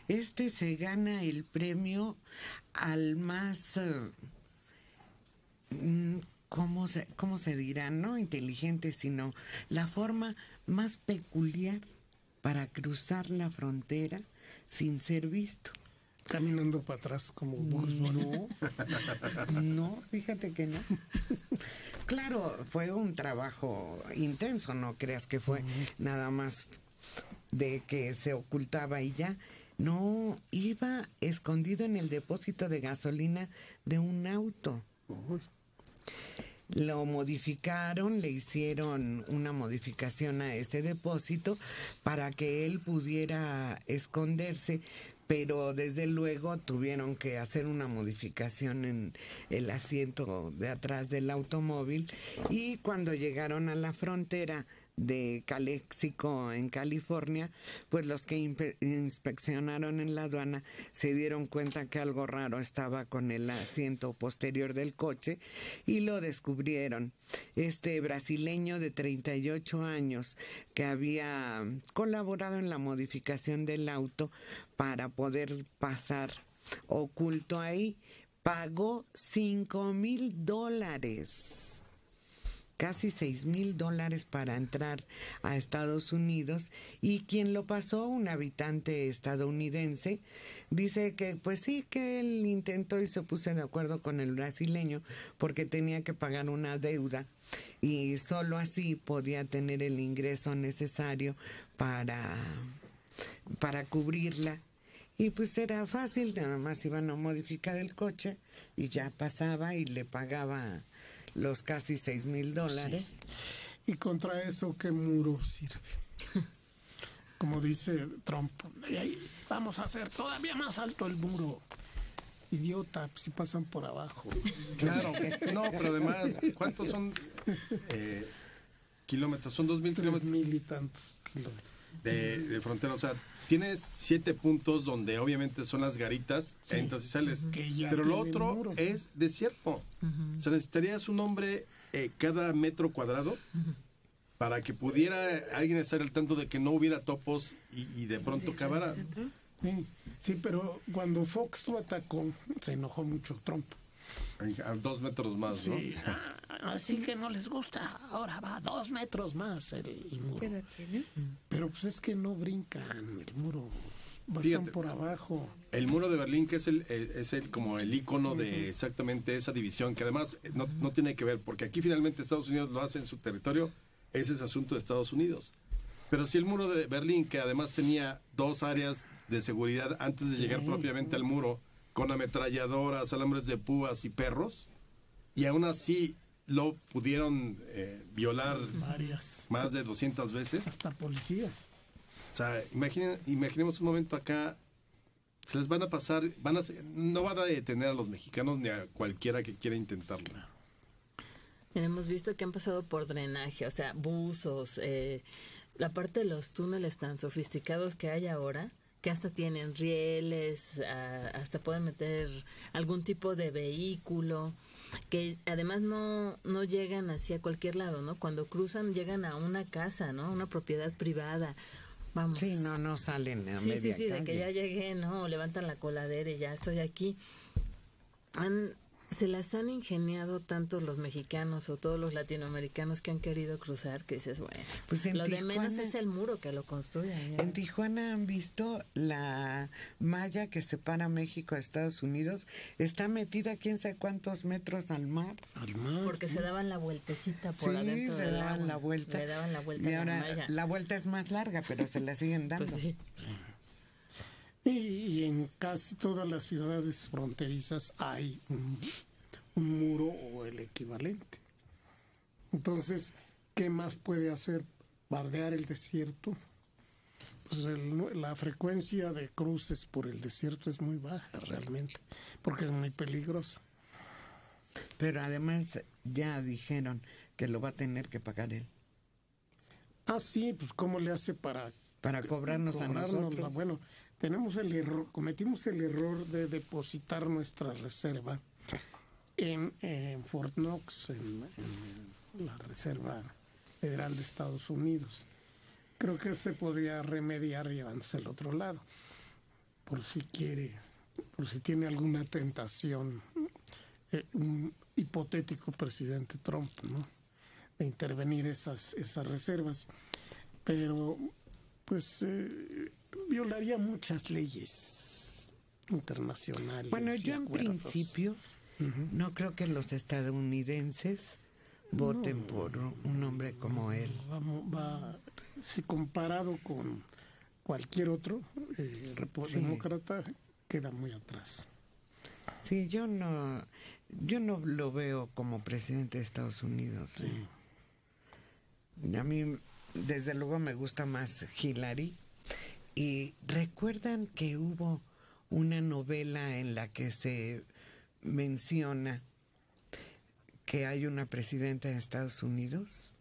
se gana el premio al más, ¿cómo se dirá? No inteligente, sino la forma más peculiar para cruzar la frontera sin ser visto. Caminando para atrás como Bugs Bunny. No, fíjate que no. Claro, fue un trabajo intenso, no creas que fue nada más de que se ocultaba y ya. No, iba escondido en el depósito de gasolina de un auto. Lo modificaron, le hicieron una modificación a ese depósito para que él pudiera esconderse, pero desde luego tuvieron que hacer una modificación en el asiento de atrás del automóvil, y cuando llegaron a la frontera de Calexico en California, pues los que inspeccionaron en la aduana se dieron cuenta que algo raro estaba con el asiento posterior del coche y lo descubrieron. Este brasileño de 38 años que había colaborado en la modificación del auto para poder pasar oculto ahí, pagó $5,000. Casi $6,000 para entrar a Estados Unidos, y quien lo pasó, un habitante estadounidense, dice que pues sí, que él intentó y se puso de acuerdo con el brasileño porque tenía que pagar una deuda y solo así podía tener el ingreso necesario para cubrirla. Y pues era fácil, nada más iban a modificar el coche y ya pasaba y le pagaba los casi $6,000. Sí. Y contra eso, ¿qué muro sirve? Como dice Trump, vamos a hacer todavía más alto el muro. Idiota, si pasan por abajo. Claro, no, pero además, ¿cuántos son kilómetros? Son 2,000 kilómetros. 3,000 y tantos kilómetros. De frontera, o sea, tienes 7 puntos donde obviamente son las garitas, sí, entras y sales, pero lo otro muro, es desierto. O sea, necesitarías un hombre cada metro cuadrado para que pudiera alguien estar al tanto de que no hubiera topos y de pronto cavara. Sí, pero cuando Fox lo atacó, se enojó mucho Trump. A 2 metros más, sí, ¿no? Así que no les gusta. Ahora va 2 metros más el muro. Pero pues es que no brincan el muro. Pasan por abajo. El muro de Berlín, que es el como el icono de exactamente esa división, que además no tiene que ver, porque aquí finalmente Estados Unidos lo hace en su territorio, ese es asunto de Estados Unidos. Pero si el muro de Berlín, que además tenía 2 áreas de seguridad antes de llegar propiamente al muro, con ametralladoras, alambres de púas y perros, y aún así lo pudieron violar más de 200 veces. Hasta policías. O sea, imaginemos un momento acá, se les van a pasar, no van a detener a los mexicanos ni a cualquiera que quiera intentarlo. Hemos visto que han pasado por drenaje, o sea, buzos, la parte de los túneles tan sofisticados que hay ahora, que hasta tienen rieles, hasta pueden meter algún tipo de vehículo, que además no llegan hacia cualquier lado, ¿no? Cuando cruzan llegan a una casa, ¿no? Una propiedad privada. Vamos. Sí, no salen a media calle. De que ya llegué, ¿no? Levantan la coladera y ya estoy aquí. Se las han ingeniado tanto los mexicanos o todos los latinoamericanos que han querido cruzar, que dices, bueno, pues lo de menos es el muro que lo construyan. En Tijuana han visto la malla que separa México a Estados Unidos, está metida quién sabe cuántos metros al mar. Porque se daban la vueltecita por adentro del agua. Le daban la vuelta. Y ahora la vuelta es más larga, pero se la siguen dando. Pues sí. Y en casi todas las ciudades fronterizas hay un muro o el equivalente. Entonces, ¿qué más puede hacer? ¿Bardear el desierto? Pues la frecuencia de cruces por el desierto es muy baja realmente, porque es muy peligrosa. Pero además ya dijeron que lo va a tener que pagar él. Ah, sí, pues ¿cómo le hace para cobrarnos a nosotros? Bueno, cometimos el error de depositar nuestra reserva en Fort Knox, en la Reserva Federal de Estados Unidos. Creo que se podría remediar llevándose al otro lado, por si tiene alguna tentación, un hipotético presidente Trump, ¿no?, de intervenir esas reservas. Pero, pues, violaría muchas leyes internacionales. Bueno, yo en principio no creo que los estadounidenses voten por un hombre como él. Si comparado con cualquier otro demócrata, queda muy atrás. Sí, yo no lo veo como presidente de Estados Unidos. Sí. A mí, desde luego, me gusta más Hillary. Y recuerdan que hubo una novela en la que se menciona que hay una presidenta de Estados Unidos.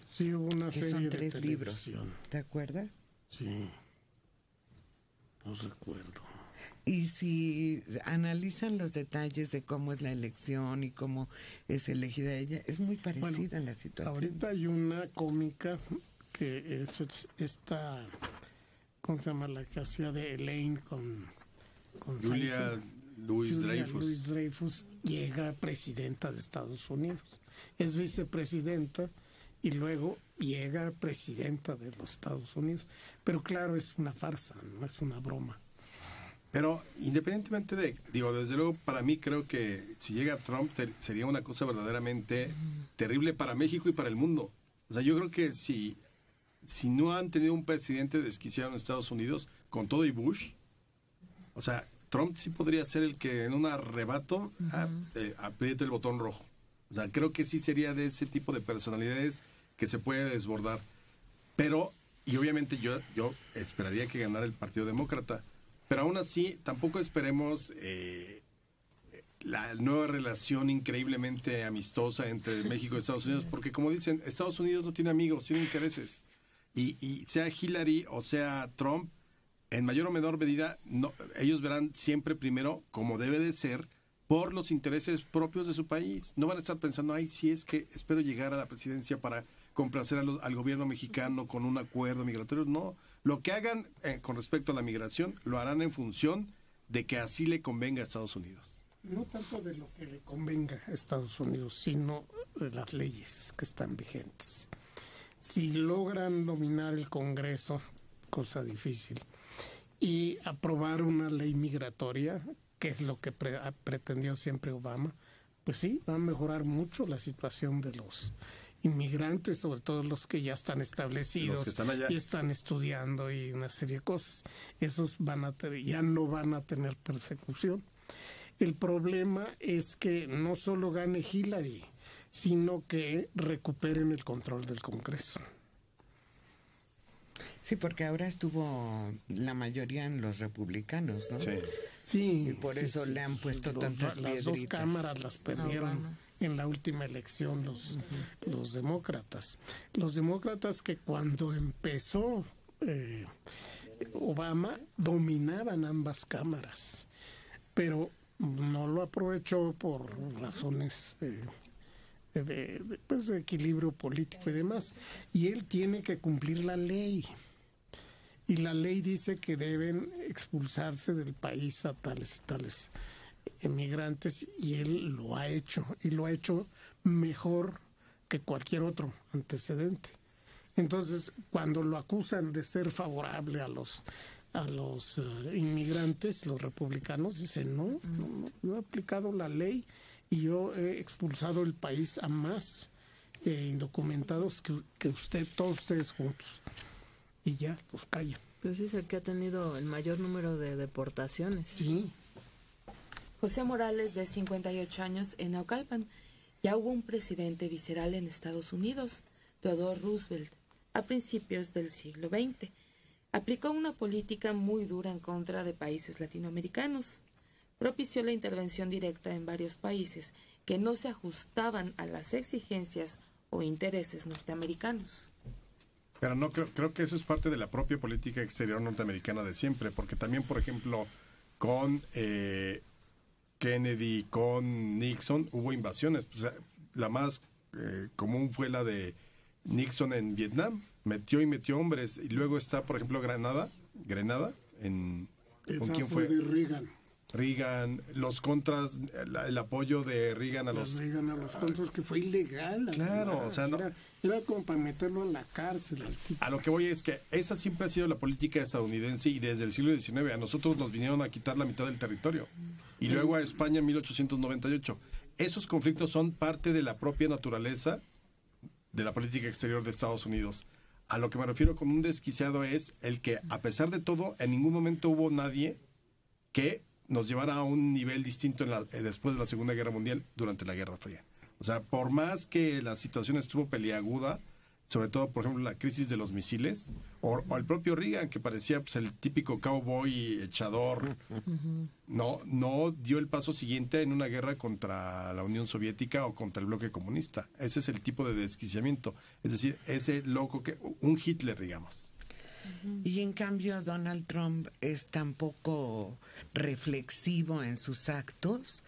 Sí, hubo una que serie son de 3 libros. televisión. ¿Te acuerdas? Sí, no recuerdo. Y si analizan los detalles de cómo es la elección y cómo es elegida ella, es muy parecida la situación. Ahorita hay una cómica que es esta, ¿cómo se llama? La que hacía de Elaine con Julia Louis-Dreyfus llega presidenta de Estados Unidos. Es vicepresidenta y luego llega presidenta de los Estados Unidos. Pero claro, es una farsa, no es una broma. Pero independientemente desde luego, para mí creo que si llega Trump sería una cosa verdaderamente terrible para México y para el mundo. O sea, yo creo que si no han tenido un presidente desquiciado en Estados Unidos, con todo y Bush, o sea, Trump sí podría ser el que en un arrebato apriete el botón rojo. O sea, creo que sí sería de ese tipo de personalidades que se puede desbordar. Pero, y obviamente yo esperaría que ganara el Partido Demócrata. Pero aún así, tampoco esperemos la nueva relación increíblemente amistosa entre México y Estados Unidos, porque como dicen, Estados Unidos no tiene amigos, tiene intereses. Y sea Hillary o sea Trump, en mayor o menor medida, ellos verán siempre primero, como debe de ser, por los intereses propios de su país. No van a estar pensando, sí es que espero llegar a la presidencia para complacer al gobierno mexicano con un acuerdo migratorio. No, lo que hagan con respecto a la migración lo harán en función de que así le convenga a Estados Unidos. No tanto de lo que le convenga a Estados Unidos, sino de las leyes que están vigentes. Si logran dominar el Congreso, cosa difícil, y aprobar una ley migratoria, que es lo que pretendió siempre Obama, pues sí, va a mejorar mucho la situación de los inmigrantes, sobre todo los que ya están establecidos, los que están allá, y están estudiando y una serie de cosas. Esos ya no van a tener persecución. El problema es que no solo gane Hillary, sino que recuperen el control del Congreso. Sí, porque ahora estuvo la mayoría en los republicanos, ¿no? Sí. Y por eso le han puesto tantas piedritas. Las 2 cámaras las perdieron en la última elección los demócratas. Los demócratas que cuando empezó Obama dominaban ambas cámaras, pero no lo aprovechó por razones de equilibrio político y demás. Y él tiene que cumplir la ley. Y la ley dice que deben expulsarse del país a tales y tales emigrantes, y él lo ha hecho, y lo ha hecho mejor que cualquier otro antecedente. Entonces, cuando lo acusan de ser favorable a los inmigrantes, los republicanos dicen, no, yo he aplicado la ley y yo he expulsado el país a más indocumentados que todos ustedes juntos. Y ya, los callan. Pues es el que ha tenido el mayor número de deportaciones. Sí. José Morales, de 58 años, en Naucalpan. Ya hubo un presidente visceral en Estados Unidos, Theodore Roosevelt, a principios del siglo XX. Aplicó una política muy dura en contra de países latinoamericanos. Propició la intervención directa en varios países que no se ajustaban a las exigencias o intereses norteamericanos. Pero no creo que eso es parte de la propia política exterior norteamericana de siempre, porque también, por ejemplo, con Kennedy, con Nixon, hubo invasiones. Pues, la más común fue la de Nixon en Vietnam, metió hombres. Y luego está, por ejemplo, Grenada, ¿con Esa quién fue fue? de Reagan, los contras, el apoyo de Reagan a los... Reagan a los contras, que fue ilegal. Claro, además. o sea, no- Era como para meterlo a la cárcel al tipo. A lo que voy es que esa siempre ha sido la política estadounidense y desde el siglo XIX a nosotros nos vinieron a quitar la mitad del territorio y luego a España en 1898. Esos conflictos son parte de la propia naturaleza de la política exterior de Estados Unidos. A lo que me refiero con un desquiciado es el que, a pesar de todo, en ningún momento hubo nadie que nos llevara a un nivel distinto después de la Segunda Guerra Mundial durante la Guerra Fría. O sea, por más que la situación estuvo peliaguda, sobre todo, por ejemplo, la crisis de los misiles, o el propio Reagan, que parecía pues, el típico cowboy echador, no dio el paso siguiente en una guerra contra la Unión Soviética o contra el bloque comunista. Ese es el tipo de desquiciamiento. Es decir, ese loco un Hitler, digamos. Y en cambio Donald Trump es tan poco reflexivo en sus actos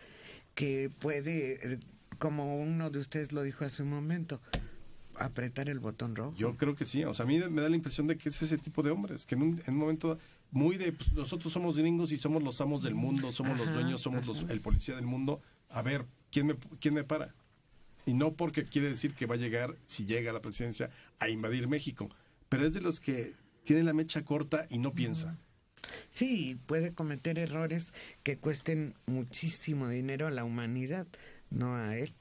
que puede, como uno de ustedes lo dijo hace un momento, apretar el botón rojo. Yo creo que sí. O sea, a mí me da la impresión de que es ese tipo de hombres, que en un momento muy de, pues, nosotros somos gringos y somos los amos del mundo, somos los dueños, somos el policía del mundo. A ver, ¿quién me para? Y no porque quiere decir que va a llegar, si llega a la presidencia, a invadir México. Pero es de los que tiene la mecha corta y no piensa. Sí, puede cometer errores que cuesten muchísimo dinero a la humanidad, no a él.